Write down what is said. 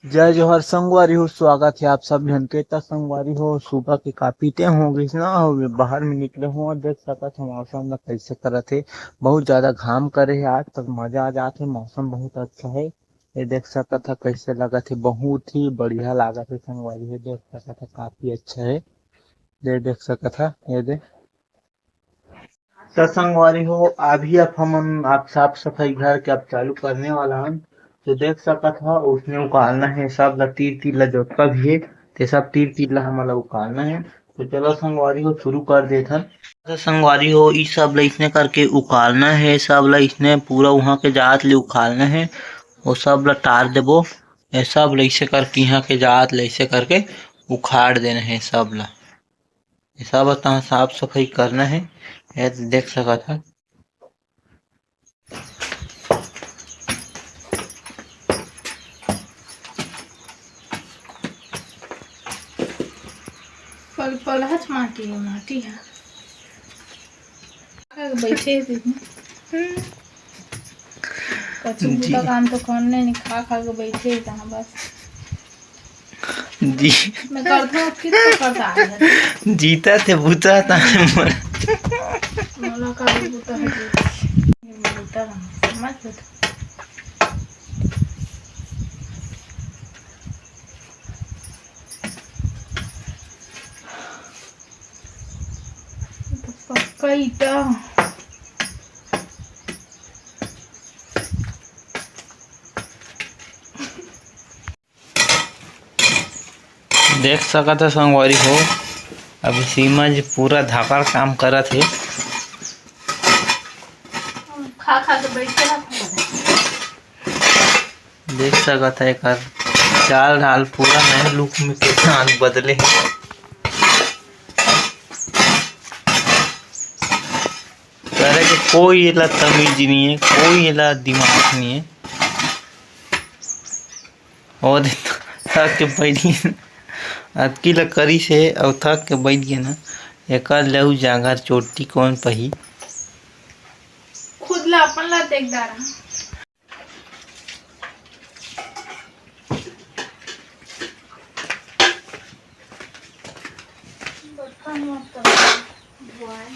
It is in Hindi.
जय जोहर संगवारी हो। स्वागत है आप सब जन के। संगवारी हो, सुबह के काफी टाइम हो गई ना, हो बाहर में निकले हो और देख सकत हो मौसम ला कैसे करत है। बहुत ज्यादा घाम करे है, आज तक मजा आ जात है। मौसम बहुत अच्छा है। ये देख सकत है कैसे लगत है, बहुत ही बढ़िया लागत है संगवारी है। देख सकत है काफी अच्छा है। ये देख सकत है, ये देख तो संगवारी हो। अभी अब हम आप साफ सफाई घर के अब चालू करने वाला हम। तो देख सकत हो उसने उकालना है सब ला, तीर तीर ला जोतका भी है। ते सब तीर तीर ला हमला उकालना है। तो चलो संगवारी हो शुरू कर देथन। तो संगवारी हो ई सब ला इसने करके उकालना है। सब ला इसने पूरा वहाँ के जात ले उकालना है। वो सब ला टार देबो। ये सब ला ऐसे करके यहाँ के जात ले ऐसे करके उखाड़ देना है सब ला। ये सब आता साफ सफाई करना है। ये देख सकत है। पल पलहच माटी है, माटी है बैठे कछु जी बुता काम तो करने नहीं, खा खा के बैठे ही था बस। जी मैं करता हूँ कित तो करता आ जाती जीता थे बूता था मोला का भी बुता है जी, ये बुता समझ बुता तो पक्का ईटा देख सकत है संगवारी हो। अभी सीमा जी पूरा धाकर काम करत है। खा खा के बैठे ना। देख सकत है कर चाल ढाल पूरा नया लुक में किसान बदले है। करे के कोई एला तमीज नहीं है, कोई एला दिमाग नहीं है। और थक के बैठ गए अतकी ला करी से और थक के बैठ गए ना। एकर लहू जांगर चोटी कौन पही। खुद ला अपन ला देख डारा बर्तन मत धोआए।